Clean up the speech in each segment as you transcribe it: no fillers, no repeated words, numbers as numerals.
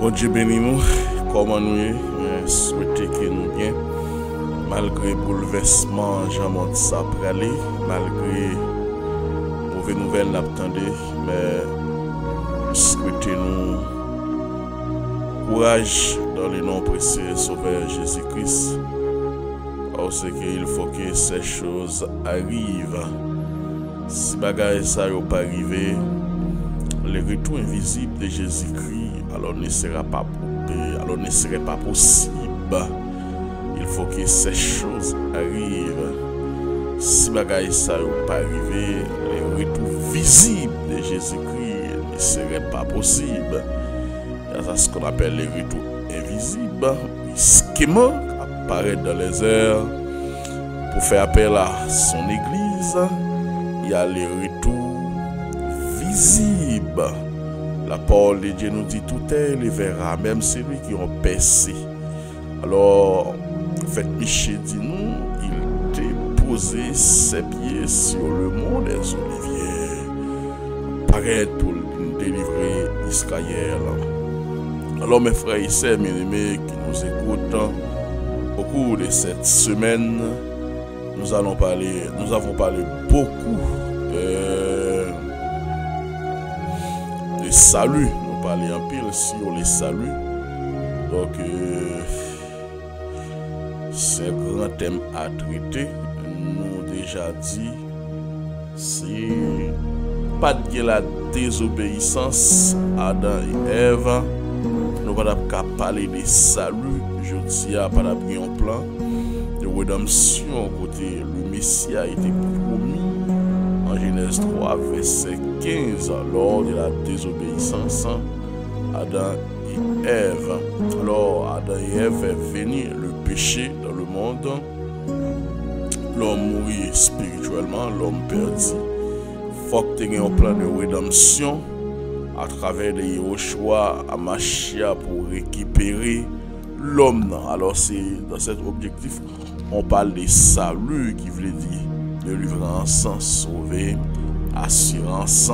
Bon Dieu bénis nous, comment nous souhaiter que nous bien, malgré bouleversement, j'en ça pour aller, malgré mauvaise nouvelle l'attendait, mais souhaiter nous courage dans le nom précieux Sauveur Jésus-Christ, parce qu'il faut que ces choses arrivent. Si bagaille ça n'est pas arrivé, le retour invisible de Jésus-Christ alors ne sera pas possible. Il faut que ces choses arrivent. Si bagaille ça n'est pas arrivé, le retour visible de Jésus-Christ ne serait pas possible. C'est ce qu'on appelle le retour invisible, schéma apparaît dans les airs pour faire appel à son église. Il y a le retour visible. La parole de Dieu nous dit tout est le verra, même celui qui ont percé. Alors, fait Michel dit nous, il déposait ses pieds sur le mont des Oliviers, paraît pour délivrer Israël. Alors, mes frères et sœurs bien-aimés qui nous écoutent, au cours de cette semaine, nous avons parlé beaucoup de salut. Nous parlons un peu sur les saluts. Donc, c'est un grand thème à traiter. Nous déjà dit, si pas de la désobéissance à Adam et Ève, nous ne pouvons pas parler de salut. Je dis à pas un plan de rédemption côté le Messie a été promis en Genèse 3 verset 15 lors de la désobéissance Adam et Ève. Alors Adam et Ève est venu le péché dans le monde, l'homme mourit spirituellement, l'homme perdu. Faut que tu aies un plan de rédemption à travers de Yahushua à Machia pour récupérer l'homme. Alors c'est dans cet objectif on parle de salut qui veut dire délivrance, sauver, assurance.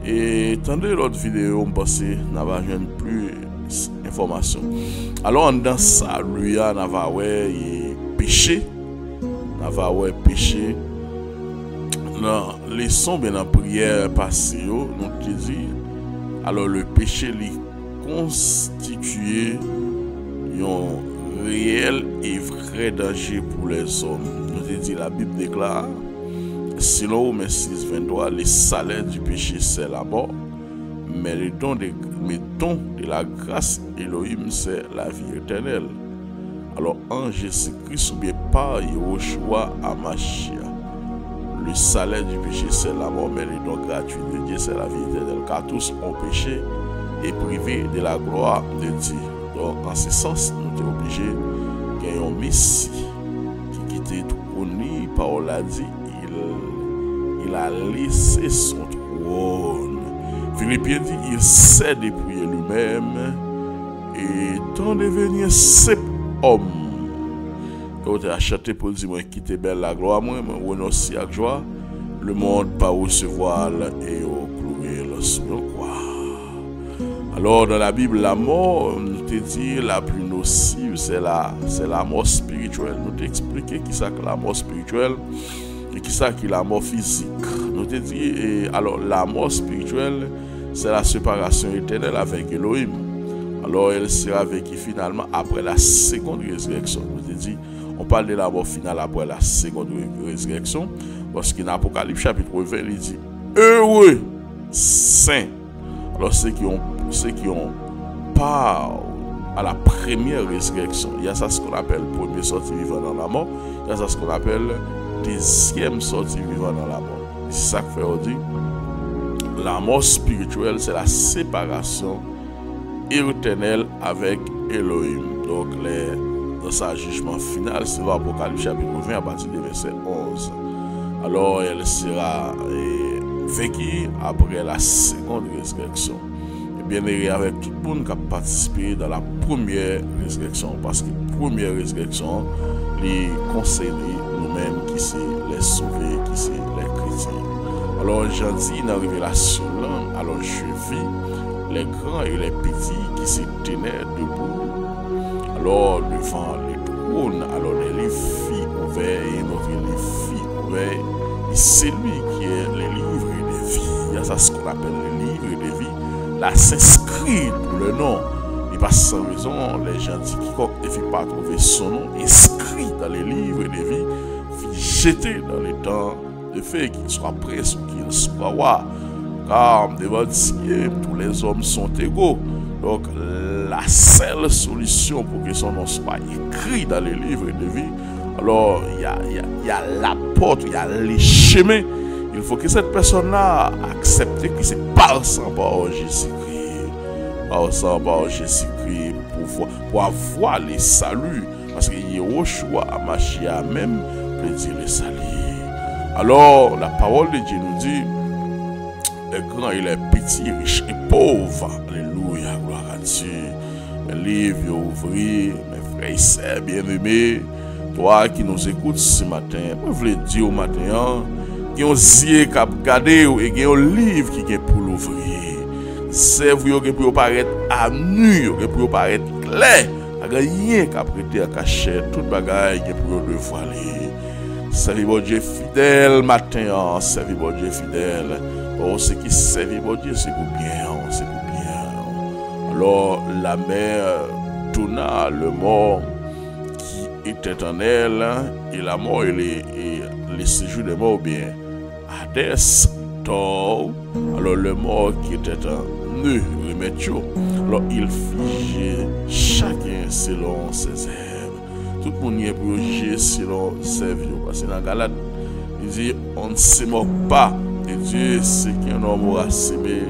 Et tendez l'autre vidéo, on pense n'a pas plus d'informations. Alors dans salut, on va péché, on va péché. Non, les sons bien en prière passée, nous te dit. Alors le péché est constitué un réel et vrai danger pour les hommes. Nous te dit la Bible déclare, selon Romains 6, 23, le salaire du péché c'est la mort, mais le don de la grâce Elohim c'est la vie éternelle. Alors en Jésus-Christ ou bien par Yahushua Amashia, le salaire du péché c'est la mort, mais le don gratuit de Dieu c'est la vie éternelle, car tous ont péché et privés de la gloire de Dieu. Donc en ce sens, nous sommes obligés qu'il y ait un Messie qui quittait tout connu, Paul a dit, il a laissé son trône. Philippiens dit, il s'est dépouillé lui-même et tant devenir simple homme. Quand tu as chanté pour dire, moi, quitter belle la gloire, moi, renoncer à joie, le monde pas recevoir et au clouer le sous quoi. Alors, dans la Bible, la mort, nous te dit, la plus nocive, c'est la mort spirituelle. Nous t'expliquons qui c'est que la mort spirituelle et qui c'est que la mort physique. Nous te dit, alors, la mort spirituelle, c'est la séparation éternelle avec Elohim. Alors, elle sera vécue finalement après la seconde résurrection. Nous te dit, on parle de la mort finale après la seconde résurrection, parce qu'en Apocalypse chapitre 20, il dit, heureux, saints. Alors, ceux qui ont part à la première résurrection, il y a ça ce qu'on appelle premier sortie vivant dans la mort, il y a ça ce qu'on appelle deuxième sortie vivant dans la mort. C'est ça que fait on dit la mort spirituelle, c'est la séparation éternelle avec Elohim. Donc dans sa jugement final, c'est l'Apocalypse chapitre 20 à partir du verset 11. Alors elle sera vécue après la seconde résurrection. Bien avec tout le monde qui a participé dans la première résurrection, parce que la première résurrection les concerne nous-mêmes qui c'est les sauvés, qui c'est les chrétiens. Alors j'ai dit dans la révélation, alors je vis les grands et les petits qui se tenaient debout. Alors, devant les trônes, alors les livres furent ouverts et notre livre fut ouvert. Et c'est lui qui est les livres de vie. Il y a ça ce qu'on appelle les livres de vie. Là, s'inscrit pour le nom. Et pas sans raison, les gens disent quiconque ne fit pas trouver son nom inscrit dans les livres de vie, fit jeter dans les temps de fait qu'il soit prince ou qu'il soit roi. Car devant Dieu, tous les hommes sont égaux. Donc, la seule solution pour que son nom soit écrit dans les livres de vie, alors il y a la porte, il y a les chemins. Il faut que cette personne-là accepte que c'est par sang, par Jésus-Christ. Par sang, par Jésus-Christ, pour avoir le salut. Parce que Yehoshua Mashiach même peut dire le salut. Alors, la parole de Dieu nous dit, les grands et les petits, riches et pauvres. Alléluia, gloire à Dieu. Mes livres ouvrés, mes frères et sœurs bien-aimés, toi qui nous écoutes ce matin, je voulais dire au matin, il y a un yeux qui a regardé et il y a un livre qui est pour l'ouvrir. C'est vous qui pour paraître à nu, qui pour paraître clair. Il n'y a rien qui a prêté à cacher, tout bagaille qui pour le voiler. Servir mon Dieu fidèle matin, servir mon Dieu fidèle. Pour ce qui servir mon Dieu, c'est pour bien, c'est pour bien. Alors la mère donna le mort qui était en elle, et la mort et les séjours des morts bien. Hadès dort, alors le mort qui était en eux remettait. Alors il figeait chacun selon ses œuvres. Tout le monde y est pour juger selon ses vies. Parce que dans Galate, il dit on ne se moque pas de Dieu, ce qu'un homme aura semé,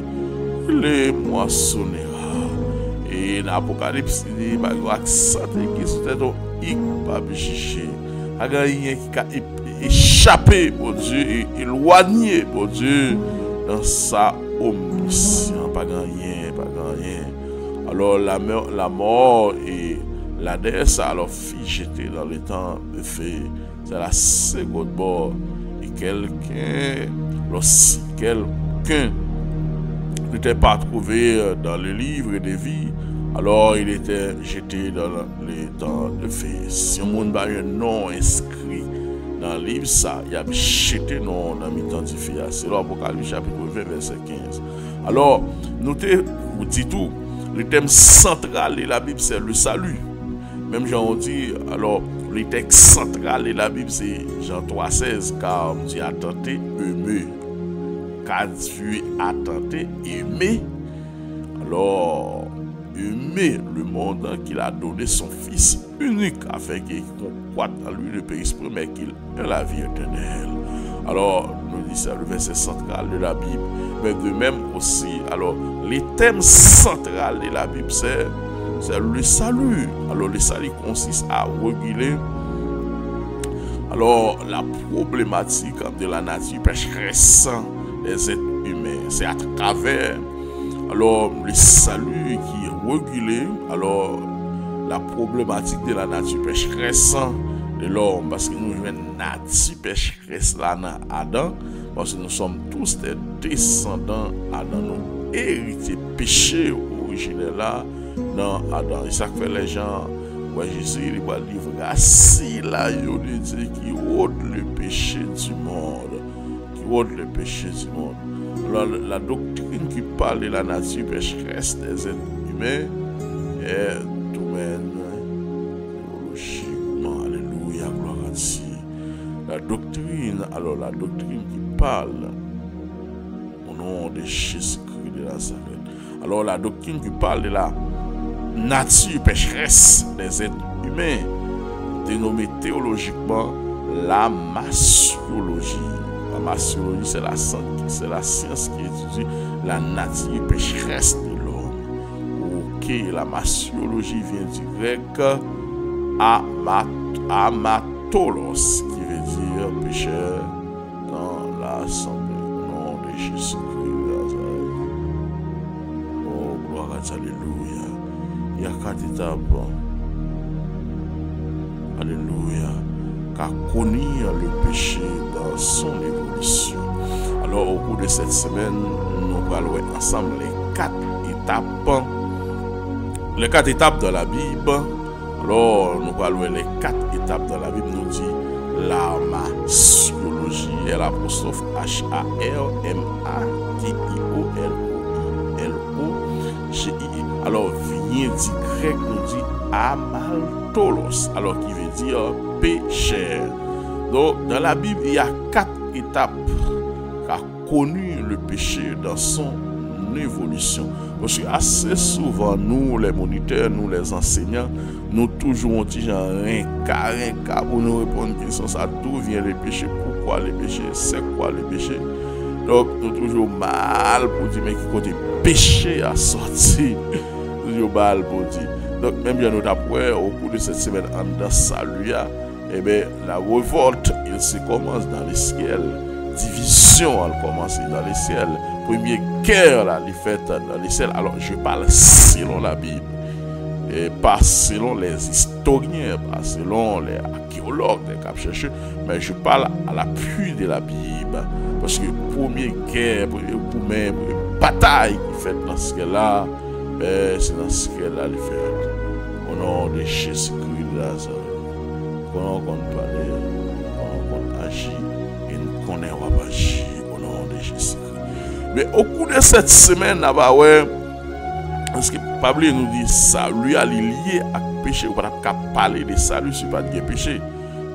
il les moissonnera. Et dans l'Apocalypse, il dit il y a un accent qui se tête il va juger. Il y a rien qui a échappé pour Dieu et éloigné pour Dieu dans sa omniscience. Pas rien, pas rien. Alors la mort et la déesse alors fit jeter dans le temps de feu. C'est la seconde mort. Et lorsque quelqu'un n'était pas trouvé dans le livre de vie, alors il était jeté dans le temps de feu. Si on n'a pas un nom inscrit dans le livre, ça, il y a jeté non dans le temps du feu. C'est l'Apocalypse chapitre 20, verset 15. Alors, notez, vous dites tout, le thème central de la Bible, c'est le salut. Même Jean dit, alors, le texte central de la Bible, c'est Jean 3,16, car Dieu a tenté, aimé. Car Dieu a tenté, aimé. Alors, aimer le monde qu'il a donné son Fils unique, afin qu'il croit en lui ne périsse pas, mais qu'il ait la vie éternelle. Alors, nous dit ça le verset central de la Bible. Mais de même aussi, alors, le thème central de la Bible, c'est le salut. Alors, le salut consiste à réguler alors la problématique de la nature pécheresse des êtres humains. C'est à travers alors le salut qui est régulé, alors la problématique de la nature pécheresse de l'homme, parce que nous avons une nature pécheresse là dans Adam, parce que nous sommes tous des descendants Adam, nous héritiers péché originel là dans Adam. Et ça fait les gens, ouais, Jésus il va dire voici là yo de Dieu qui ôte le péché du monde, qui ôte le péché du monde. Alors, la doctrine qui parle de la nature pécheresse des êtres humains est domaine théologiquement, alléluia, gloire à Dieu. La doctrine qui parle au nom de Jésus-Christ de Nazareth. Alors la doctrine qui parle de la nature pécheresse des êtres humains, dénommée théologiquement la massiologie. La massiologie, c'est la science qui étudie la nature pécheresse de l'homme. Ok, la massiologie vient du grec amatolos, qui veut dire pécheur dans l'assemblée. Au nom de Jésus-Christ. Oh, gloire à Dieu, alléluia. Il y a 4 étapes. Alléluia. Car connaître le péché dans son évolution. Alors, au cours de cette semaine, nous allons ensemble les 4 étapes dans la Bible. Alors, nous parlons les 4 étapes dans la Bible. Nous dit l'armasiologie, et l'apostrophe HARMATIOLOGIE. Alors, vient du grec, nous dit amaltolos, alors qui veut dire pécheur. Donc, dans la Bible, il y a 4 étapes qu'a connu le péché dans son évolution. Parce que assez souvent, nous, les moniteurs, nous, les enseignants, nous toujours dit un cas pour nous répondre à la question, ça, d'où vient le péché, pourquoi le péché, c'est quoi le péché. Donc, nous toujours mal pour dire, mais qui côté péché a sorti, toujours mal pour dire. Donc, même bien nous après, au cours de cette semaine, en dans salut, eh bien, la révolte, il se commence dans les ciels. Division, elle commence dans les ciels. Première guerre, là, elle est faite dans les ciels. Alors, je parle selon la Bible. Et pas selon les historiens, pas selon les archéologues, les cap chercheurs, mais je parle à l'appui de la Bible. Parce que première guerre, première bataille qui fait dans ce cas-là, c'est dans ce cas-là, elle est faite. Au nom de Jésus-Christ de Nazareth. Pendant qu'on parle, pendant qu'on agit, et nous connaissons pas agir au nom de Jésus-Christ. Mais au cours de cette semaine, parce que Pablo nous dit salut est lié à péché, on ne peut pas parler de salut si pas de péché.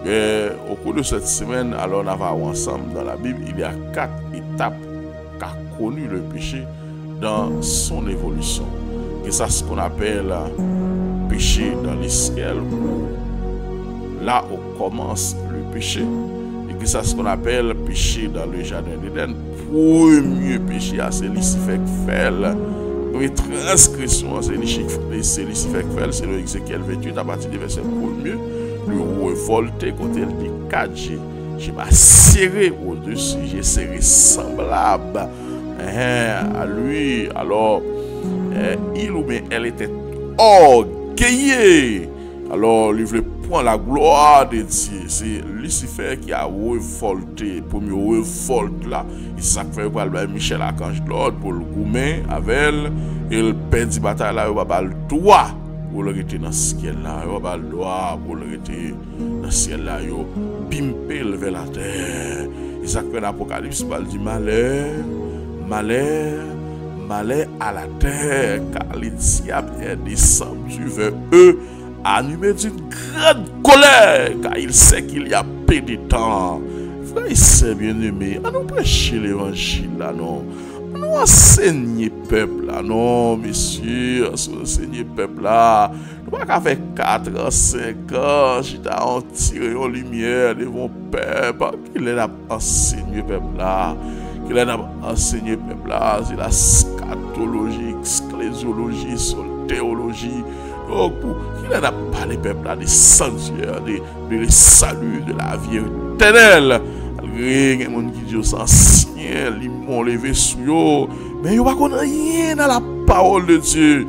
Mais au cours de cette semaine, alors on va ensemble dans la Bible, il y a 4 étapes qu'a connu le péché dans son évolution. Et ça, c'est ce qu'on appelle péché dans les ciels, là où commence le péché. Et que ça, c'est ce qu'on appelle péché dans le jardin d'Éden. Premier péché, c'est Lucifer qui fait. Première transgression, c'est Lucifer qui fait. C'est le Ézéchiel 28 à partir du verset 1er. Le révolté, quand il dit 4, j'ai m'a serré au-dessus, j'ai serré semblable à lui. Alors, il ou bien elle était orgueillée. Alors, il voulait prendre la gloire de Dieu. C'est Lucifer qui a révolté. Premier révolte là. Il s'est fait par Michel Archange l'autre pour le goumer avec elle. Il perd la bataille là. Il va pas le droit pour le rester dans le ciel là. Il va pas le droit pour le rester dans le ciel là. Il pimper vers la terre. Il s'est fait l'Apocalypse. Il dit malheur, malheur, malheur à la terre. Car les diables est descendu vers eux, animé d'une grande colère, car il sait qu'il y a peu de temps. Frère et sœurs bien-aimés, à nous prêcher l'évangile là, non. À nous enseigner peuple là, non, messieurs, à nous enseigner peuple là. Nous pas qu'à faire 4 ans, 5 ans, j'étais en tirer en lumière devant peuple, qu'il est enseigné peuple là. Qu'il est enseigné peuple là, c'est la scatologie, ecclésiologie, sotéologie. Donc, il a parlé peuple là, des sanctuaires, de salut, de la vie éternelle. Il y a des gens qui disent anciens, ils m'ont levé sous eux, mais ils ne connaissent rien dans la parole de Dieu.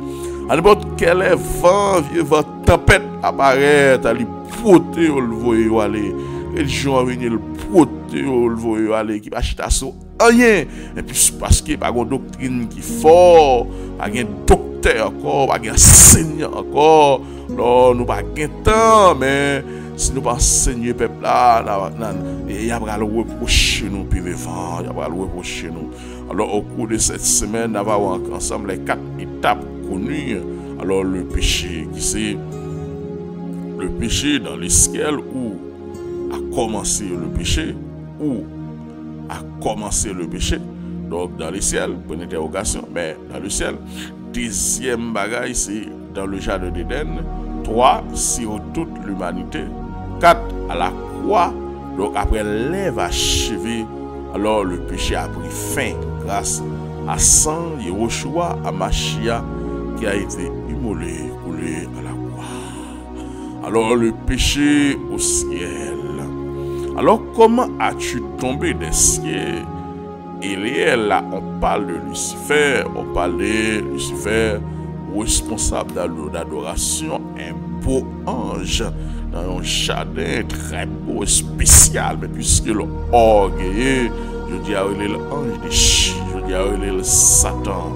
À n'importe quel vent, vent tempête apparaître, ils poter au le aller. Les gens viennent le poter au le aller, qui va chita sur rien. Et puis parce qu'il n'y a pas de doctrine qui est forte, pas de docteur encore, pas de enseignant encore. Non, nous pas de temps, mais si nous pas enseigner le peuple là, il y a pas le reprocher nous, puis le vent, il y a pas le reprocher nous. Alors au cours de cette semaine, nous allons voir ensemble les 4 étapes connues. Alors le péché, qui c'est le péché dans les ciels où a commencé le péché, où a commencé le péché. Donc dans les ciels, pour une interrogation, mais dans le ciel. Deuxième bagaille, c'est dans le jardin d'Éden. 3, sur toute l'humanité. 4, à la croix. Donc après l'Ève achevée, alors le péché a pris fin grâce à sang Yehoshua, à Machia, qui a été immolé, coulé à la croix. Alors le péché au ciel. Alors comment as-tu tombé des cieux? Et là, on parle de Lucifer, on parle de Lucifer, responsable d'adoration, un beau ange, dans un jardin très beau et spécial, mais puisque l'orgueil, je dis à l'ange de Chi, je dis à le Satan.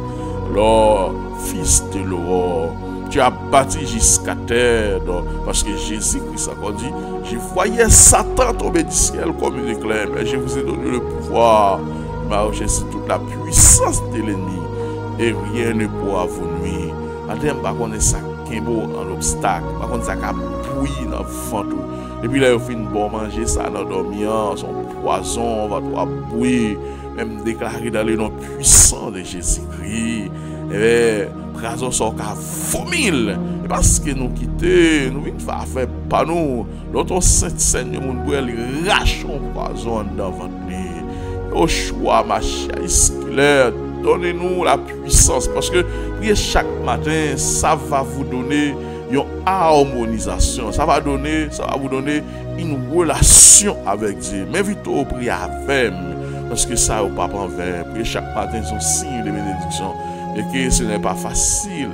Alors, fils de l'aurore, tu as bâti jusqu'à terre, parce que Jésus-Christ a dit, je voyais Satan tomber du ciel comme une éclair, mais je vous ai donné le pouvoir, marcher sur toute la puissance de l'ennemi, et rien ne pourra vous nuire. Madame, par contre, ça qui est beau en obstacle, par contre, ça qui a bouilli dans le ventre. Et puis là, il fait une bonne manger, ça dans dormir, son poison va tout bouillir, même déclaré dans le nom puissant de Jésus-Christ. Et bien, raison sont qu'à vomir. Et parce que nous quittons, nous venons faire pas nous. Notre Saint-Seigneur, nous rachons poison dans votre lit. Au choix, ma chère isculaire, donnez-nous la puissance. Parce que prier chaque matin, ça va vous donner une harmonisation. Ça va vous donner une relation avec Dieu. Mais vite au prier avec. Parce que ça, au papa en vain. Prier chaque matin, c'est un signe de bénédiction. Et que ce n'est pas facile,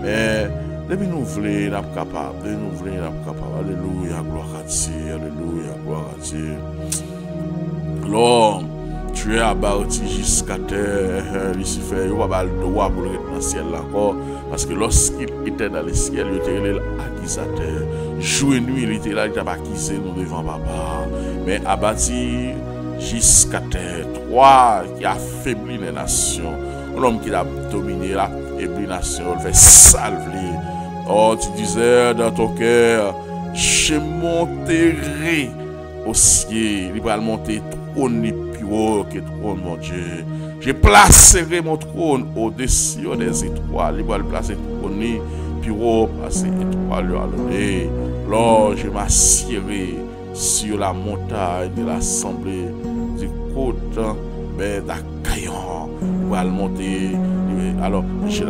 mais depuis nous voulons, nous sommes capables, alléluia, gloire à Dieu, alléluia, gloire à Dieu. Alors, tu es abattu jusqu'à terre, Lucifer, il va pas le droit pour le dans le ciel encore, parce que lorsqu'il était dans le ciel, il était accusateur. Jour et nuit, il était là, il t'a accusé nous devant papa, mais abattu jusqu'à terre, toi qui affaiblit les nations, un homme qui a dominé la affaibli nation, il fait salver. Oh, tu disais dans ton cœur, je monterai au ciel, il va monter trône plus haut que trône, mon Dieu. Je placerai mon trône au-dessus des étoiles, il va le placer trône plus haut, passer étoile à l'année. Alors, je m'assierai sur la montagne de l'assemblée du côte d'Acaillon. Pour aller monter. Alors, j'ai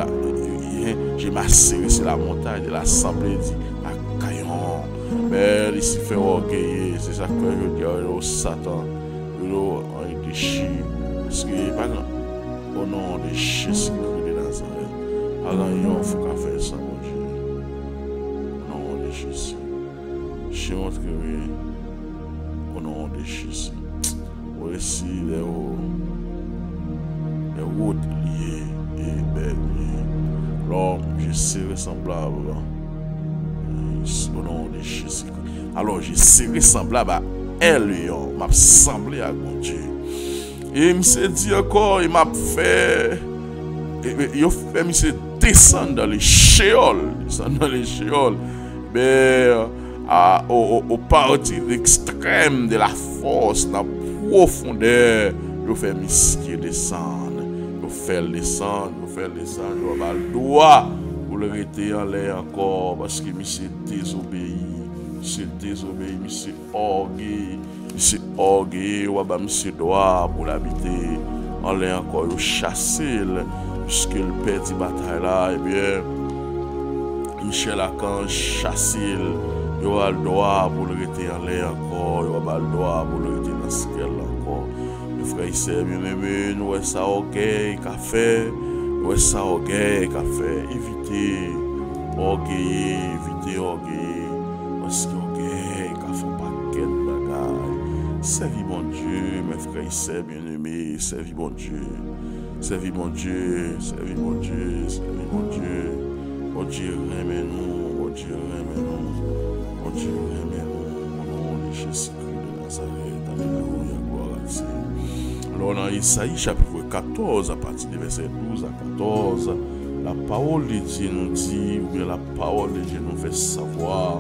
m'assuré sur la montagne de l'assemblée d'Acaillon. Mais ici fait orgueil. C'est ça que je dis au Satan. Il déchire. Parce que pas au nom de Jésus-Christ de Nazareth. Alors, il faut qu'on fasse ça, mon Dieu. Au nom de Jésus. Je montre que au nom de Jésus. Voici les routes liées et belles. Alors, je serai semblable au nom de Jésus. Alors, je serai semblable à Elion, m'a semblé à mon Dieu. Et il me dit encore, il m'a fait, il me descendre dans les chéoles, mais au parti extrême de la force, dans la profondeur, il fait misquer descendre. Faire descendre, je vais avoir le droit pour le rester en l'air encore parce que monsieur désobéi, monsieur orgueil, ou bah monsieur droit pour l'habiter en l'air encore, il chasser puisque le petit bataille là, et bien Michel Archange chasse, il aura le droit pour le rester en l'air encore, il aura le droit pour le rester dans ce ciel encore. Frère, il s'est bien aimé, nous avons ça orgueil qu'a fait, évitez orgueil, parce que orgueil qu'a fait un paquet de bagages. Servis mon Dieu, mes frères, il s'est bien aimé, servis mon Dieu, mon Dieu, remets-nous, au nom de Jésus-Christ de Nazareth, alléluia, gloire à Dieu. Alors dans Isaïe chapitre 14, à partir du verset 12 à 14, la parole de Dieu nous dit, ou bien la parole de Dieu nous fait savoir,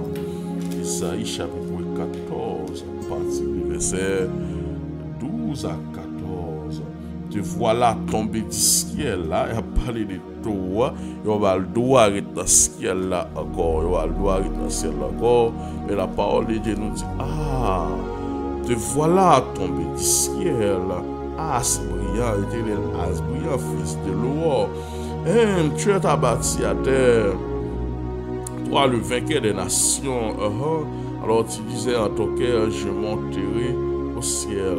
Isaïe chapitre 14, à partir du verset 12 à 14, te voilà tombé du ciel là, il a parlé de toi, il va le droit arrêter dans le ciel là encore, mais la parole de Dieu nous dit, ah, te voilà tombé du ciel, as brillant, éternel, as brillant, fils de l'aurore. Tu es abattu à terre, toi le vainqueur des nations. Alors tu disais en ton cœur, je monterai au ciel,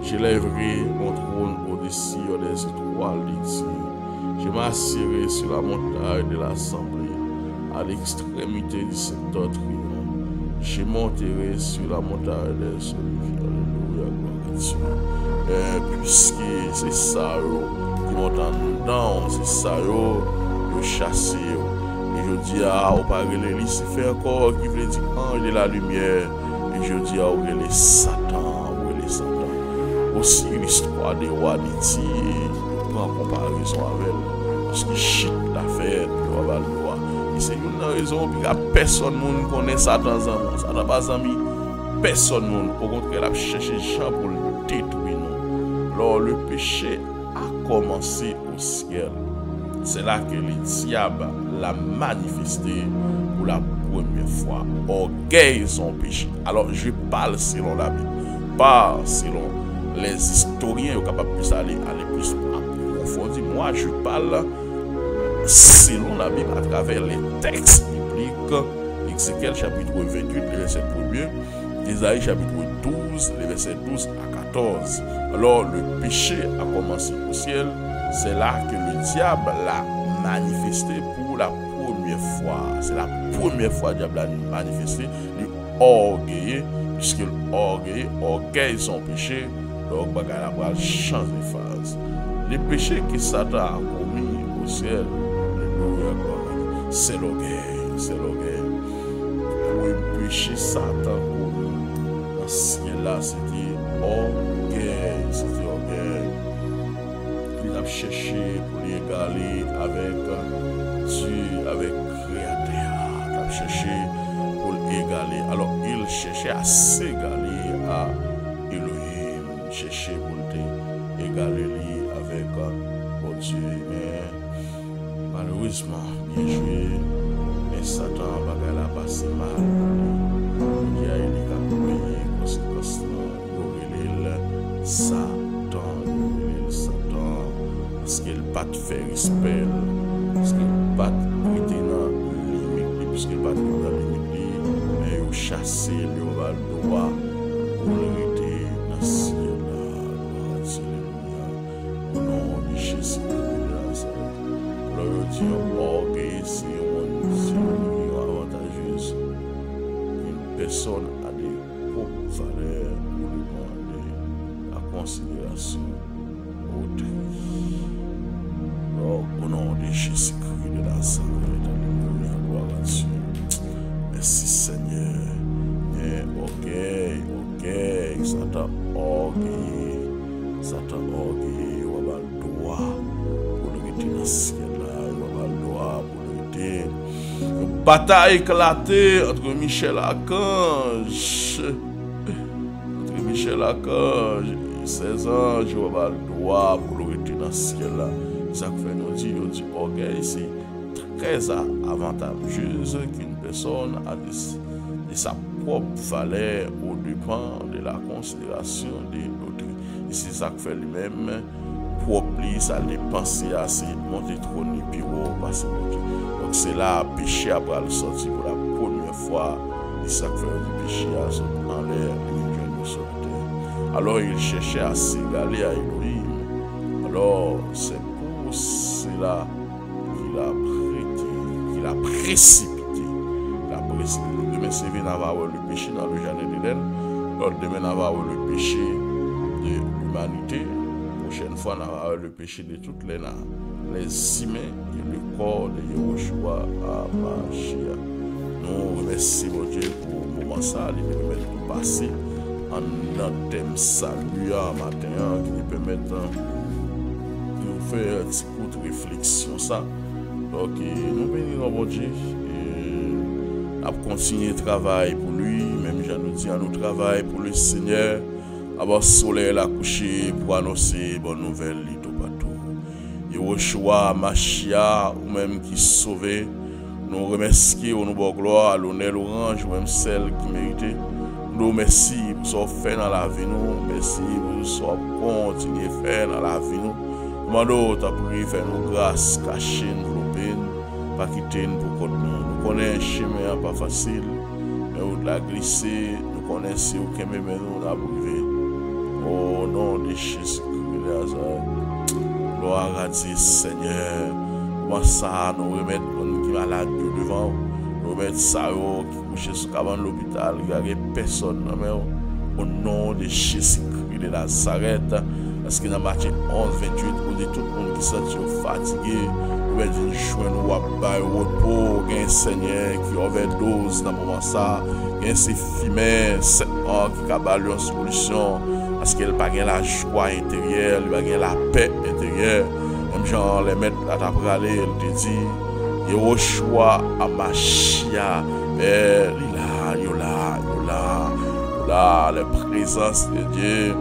je lèverai mon trône au-dessus des étoiles d'ici. Je m'assierai sur la montagne de l'assemblée, à l'extrémité du secteur triomphe. Je monterai sur la montagne des oliviers. Alléluia, gloire à Dieu. Puisque c'est ça qui montant dedans, c'est ça, yo chassé. Et je dis à au parler Lucifer encore qui veut dire ange de la lumière. Et je dis à les Satan, les Satan. Aussi l'histoire des rois d'Haïti, en comparaison avec elle. Parce que shit l'affaire, on va le voir. Et c'est une raison pour que personne ne connaît Satan. Satan pas ami. Personne ne au contraire, il a cherché des gens pour le détruire. Alors le péché a commencé au ciel. C'est là que le diable l'a manifesté pour la première fois. Orgueil son péché. Alors je parle selon la Bible, pas selon les historiens qui sont capables de aller plus approfondir. Moi je parle selon la Bible à travers les textes bibliques. Ézéchiel chapitre 28, le verset 1er, Isaïe chapitre 12, les versets 12 à 14. Alors le péché a commencé au ciel. C'est là que le diable l'a manifesté pour la première fois. C'est la première fois que le diable l'a manifesté, l'orgueil, puisque l'orgueil son péché, donc bagarre va changer de phase. Les péchés que Satan a commis au ciel, c'est l'orgueil, c'est l'orgueil. Le péché Satan commis dans ce ciel-là, c'était orgueil, c'était orgueil. Il a cherché pour l'égaler avec Dieu, avec Créateur. Il a cherché pour l'égaler. Alors il cherchait à s'égaler à Elohim. Il cherchait pour l'égaler avec bon Dieu. Mais malheureusement, bien joué, mais Satan va passer mal. Il y a une payer conséquence. Il y a Satan. Parce qu'elle ne pas faire respect, parce qu'elle ne pas prêter dans limite, parce qu'elle ne pas prêter dans limite, mais elle chasse le va droit pour l'arrêter dans le ciel. Au nom de Jésus Christ, alors Dieu orgueil, c'est une avantageuse. Une personne a des propres valeurs pour demander la considération autrui. Au nom de Jésus-Christ de Nazareth, alléluia, gloire à Dieu. Merci Seigneur. Ok, Satan orgueil, on va le droit pour le rester dans le ciel là, on va le droit pour le rester. Une bataille éclatée entre Michel Archange, et ses anges, on va le droit pour le rester dans le ciel là. Ça fait nous dire, orgueil, c'est très avantageux qu'une personne a de sa propre valeur au dépend de la considération de l'autre. Et c'est ça que fait lui-même, propre, ça dépenser assez, monter trop ni piro, passer l'autre. Donc c'est là, péché après le sortir pour la première fois, et ça que fait le péché à sortir en l'air, et nous sortir. Alors il cherchait à s'égaler à Elohim. Alors c'est là qu'il a précipité. Demain, c'est venu avoir le péché dans le jardin d'Éden. Demain, avoir le péché de l'humanité. Prochaine fois, on va avoir le péché de toutes les humains et le corps de Yahushua à Mashiach. Nous remercions mon Dieu pour le moment ça, qui nous permet de passer en notre thème salut matin, qui nous permet de faire un petit coup de réflexion. Ça. Donc, nous bénissons mon Dieu et à continuer le travail pour lui, même je nous dis à nous travail pour le Seigneur. Avoir soleil la coucher pour annoncer bonne nouvelle tout partout. Yahushua, Mashiach, ou même qui sauvé, nous remercions, nous bonne gloire, l'honneur, l'orange, ou même celle qui méritait. Nous merci pour ce qu'on fait dans la vie, nous. Merci pour ce qu'on continue à faire dans la vie, nous. Demandons ta prière, faire nous grâce, cacher nous peine, pas quitter nous pour côté nous. Nous connaissons un chemin pas facile, mais où de la glisser, nous connaissons aucun même nous n'a privé. Au nom de Jésus-Christ de Nazareth, gloire à Dieu, Seigneur. Moi, ça, nous remettre qui malade devant, nous remettre ça qui couche sur l'hôpital, il n'y a personne, mais au nom de Jésus-Christ de Nazareth, Parce que dans Matthieu 11, 28, on dit tout le monde qui sent fatigué, on va dire joindre ou à repos, il y a un Seigneur qui overdose dans le moment ça, il y a un fumé, 7 ans qui a balu en solution, parce qu'il n'a pas la joie intérieure, il n'a pas la paix intérieure. Même genre, les maîtres à ta parler, il te dit, il y a un choix à Machia, mais il là, la présence de Dieu,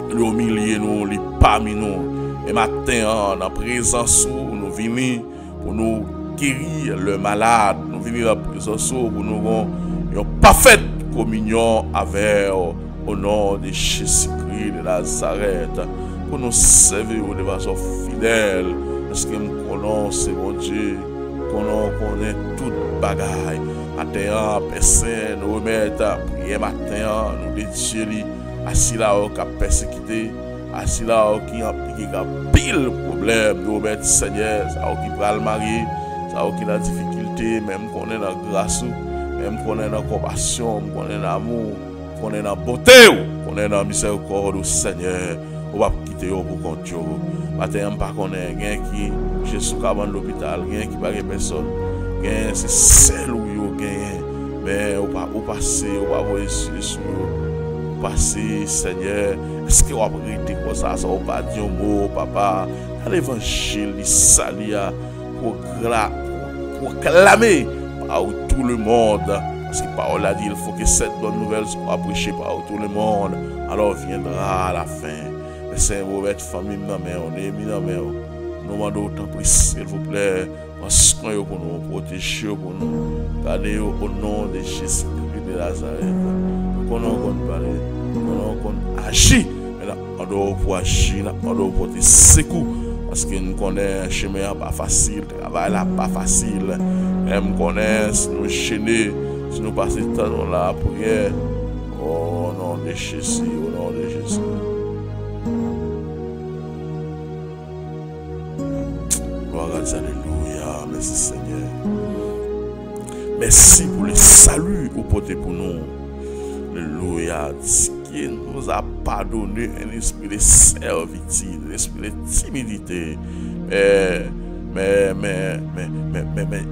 le milieu nous, les parmi nous. Et matin, dans la présence où nous venons pour nous guérir le malade, nous venons dans la présence pour nous avoir une parfaite communion avec au nom de Jésus-Christ de Nazareth, pour nous servir de façon fidèle, parce que nous connaissons, mon Dieu, qu'on connaît toute bagaille. Matin, personne nous remettre à prier matin, nous dédier assis là qui a persécuté, assis là qui a pile problème, nous remettre Seigneur, ça qui va le marier, ça qui a la difficulté, même qu'on est dans grâce, même qu'on est dans compassion, qu'on est dans amour, qu'on est dans beauté, qu'on est dans miséricorde du Seigneur, on va quitter pour compte Dieu. Matin, pas qu'on est quelqu'un qui Jésus qui va dans l'hôpital, quelqu'un qui va personne. C'est celle où vous gagnez, mais vous passez, vous avez sur vous passez, Seigneur. Est-ce que vous avez arrêté comme ça? Ça va pas dire un mot, papa. Dans l'évangile, il s'allie pour clamer par tout le monde. Parce que parole a dit, il faut que cette bonne nouvelle soit prêchée par tout le monde. Alors viendra à la fin. Mais c'est une mauvaise famille, on est mis dans nous demandons autant pris, s'il vous plaît. Soignez pour nous, protégez pour nous, gardez au nom de Jésus-Christ de Nazareth. Nous connaissons parler, nous connaissons agir, mais on doit pour agir, on doit pour te secouer, parce que nous connaissons un chemin pas facile, le travail là pas facile, même nous connaissons, nous chaîner, si nous passons le temps dans la prière, au nom de Jésus, au nom de Jésus. Gloire à Dieu. Merci Seigneur. Merci pour le salut au porté pour nous. Alléluia. Qui nous a pardonné un esprit de servitude, un esprit de timidité. Mais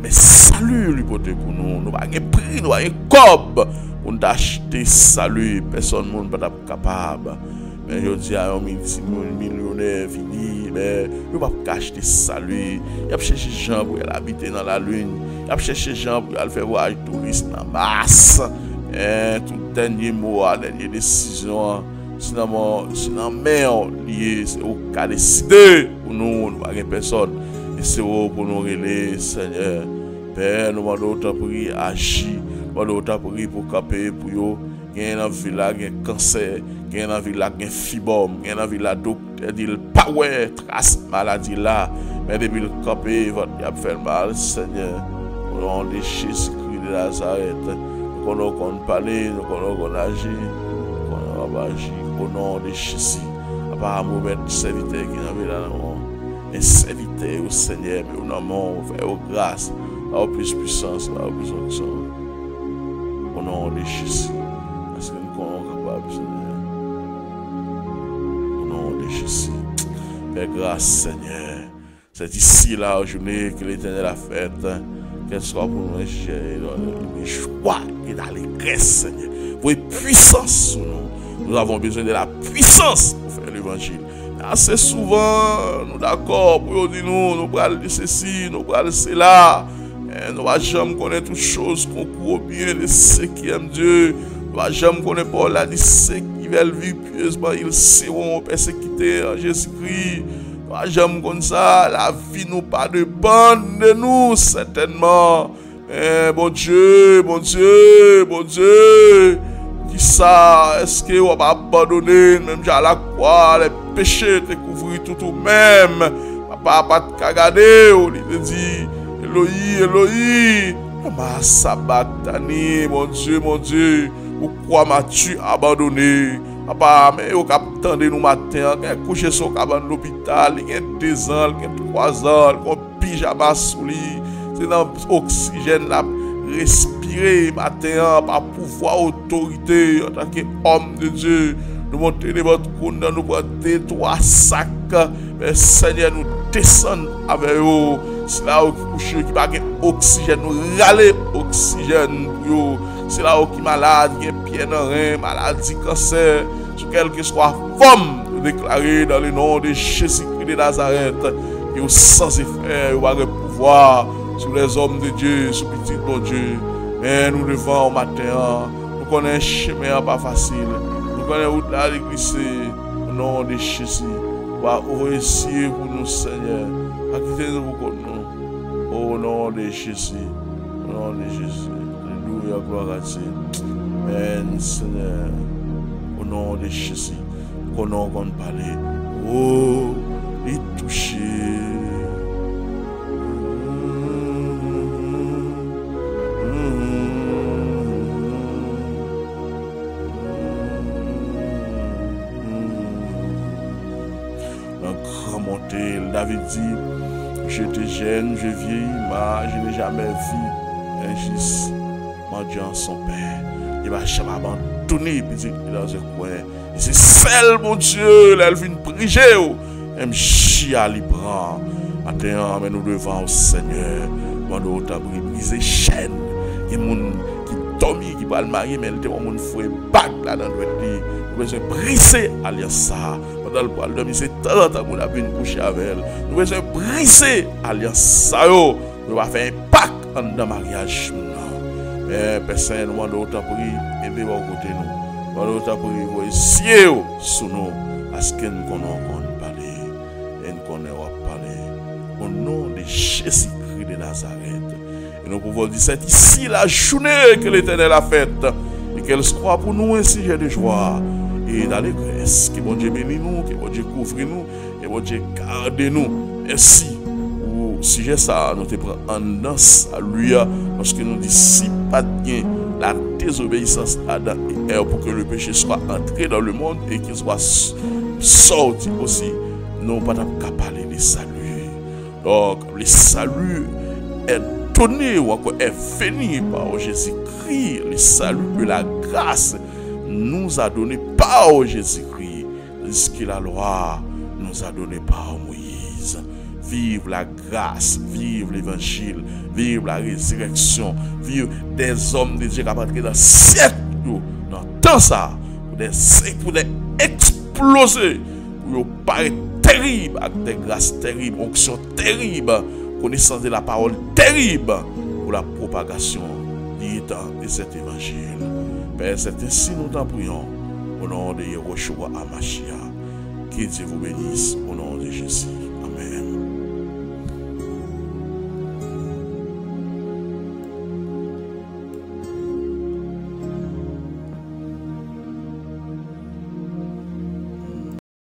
salut lui porté pour nous. Nous n'avons pas prix, nous n'avons pas cob pour nous acheter salut. Personne ne peut être capable. Mais je dis à un millionnaire fini, mais il ne va pas acheter salut. Il va chercher des gens pour habiter dans la lune. Il va chercher des gens pour faire voyage touriste dans la masse. Tout dernier mot, dernière décision, sinon, mais lié, c'est au cas décidé pour nous, nous n'avons personne. Et c'est pour nous relayer, Seigneur. Père, nous demandons autant pour agir, nous demandons autant pour camper, pour eux. Il y a un village, il y a un cancer, il y a un village, il y a un fibrome, il y a un village, docteur dit pas ouais, trace maladie là, mais depuis le campé, il a fait mal, Seigneur. Au nom de Jésus-Christ de Nazareth, nous connaissons parler, nous connaissons agir, nous connaissons agir, au nom de Jésus. Apparemment, nous serviteur qui n'a pas là, un serviteur au Seigneur, mais nous avons fait grâce, à plus puissance, à plus onction. Au nom de Jésus. Parce que nous sommes capables, Seigneur. Au nom de Jésus. Fais grâce, Seigneur. C'est ici, la journée que l'Éternel a faite. Qu'elle soit pour nous les joie et dans les grâces, Seigneur. Vos puissances sur nous. Nous avons besoin de la puissance pour faire l'évangile. Assez souvent, nous d'accord pour dire nous parlons de ceci, nous parlons de cela. Nous ne jamais connaître toutes choses qu'on court bien de ceux qui aiment Dieu. Nous ne jamais connaître pas la de ceux qui veulent vivre pieusement, ils seront persécutés en Jésus-Christ. Nous ne jamais connaître ça. La vie nous pas dépend de nous, certainement. Mais bon Dieu, bon Dieu, bon Dieu. Qui ça, est-ce que on va abandonner, même à la croix, les péchés te couvrir tout même. Papa pas te regarder, on lui dit. Eloï, ma sabachthani, mon Dieu, pourquoi m'as-tu abandonné? Papa, mais au cap tendez nous matin, couché sur cabane l'hôpital, il y a 2 ans, il y a 3 ans, il pyjama sous lui, c'est dans l'oxygène là, respirer matin, par pouvoir autorité, en tant qu'homme de Dieu, nous montons de votre compte, nous prenons 2-3 sacs, Père Seigneur, nous descendons avec eux, c'est là où qui qui pas oxygène, nous râler oxygène pour eux, c'est là où qui malade, qui est pied dans rein, maladie, cancer, sur quelle que soit forme, déclaré dans le nom de Jésus-Christ de Nazareth, qui est sans effet, ou avec pouvoir sur les hommes de Dieu, sur petit bon Dieu. Mais nous devons au matin, nous connaissons un chemin pas facile, nous connaissons où la l'église, au nom de Jésus, va réussir pour nous, Seigneur, à quitter nous pour nous, au nom de Jésus, au nom de Jésus. Alléluia, gloire à Dieu. Amen, Seigneur, au nom de Jésus, qu'on a parlé, oh, il touché. David dit, j'étais jeune, je vieillis, mais je n'ai jamais vu un juste mendiant son père. Il va jamais abandonner petit dans un coin. Et c'est celle, mon Dieu, elle vient prier. Elle me chia libre. Maintenant, mais nous devons au Seigneur. Moi, nous avons brisé chaîne. Il y a des gens qui dorment, qui va le marier, mais il y a des gens qui font bac là dans le pays. Nous devons briser alliance. Pendant le poil dormir, c'est tant que nous avons couché avec elle. Nous devons briser alliance. Nous devons faire un pacte dans le mariage. Mais personne nous demande autant pour aider au côté nous. Nous autant pour essayer sous nous. Parce que nous connaissons parler. Et nous connaissons parler. Au nom de Jésus-Christ de Nazareth. Et nous pouvons dire c'est ici la journée que l'Éternel a faite. Et qu'elle soit pour nous un sujet de joie. Et d'allégresse. Que bon Dieu bénisse nous, que bon Dieu couvre nous, que bon Dieu garde nous. Merci. Pour sujet ça, nous te prenons en danse à lui. Parce que nous disons si pas bien la désobéissance à Adam et Ève pour que le péché soit entré dans le monde et qu'il soit sorti aussi, nous ne pouvons pas parler de salut. Donc, le salut est donné ou encore est venu par Jésus-Christ. Le salut de la grâce nous a donné par Jésus-Christ. Ce que la loi nous a donné par Moïse. Vive la grâce, vive l'évangile, vive la résurrection, vive des hommes de Dieu qui ont dans le siècle, dans le temps ça, pour des exploser, pour paraître terrible, avec des grâces terribles, onction terrible, connaissance de la parole terrible, pour la propagation de cet évangile. Père, c'est ainsi nous t'en prions, au nom de Yeshua Amashia. Que Dieu vous bénisse, au nom de Jésus.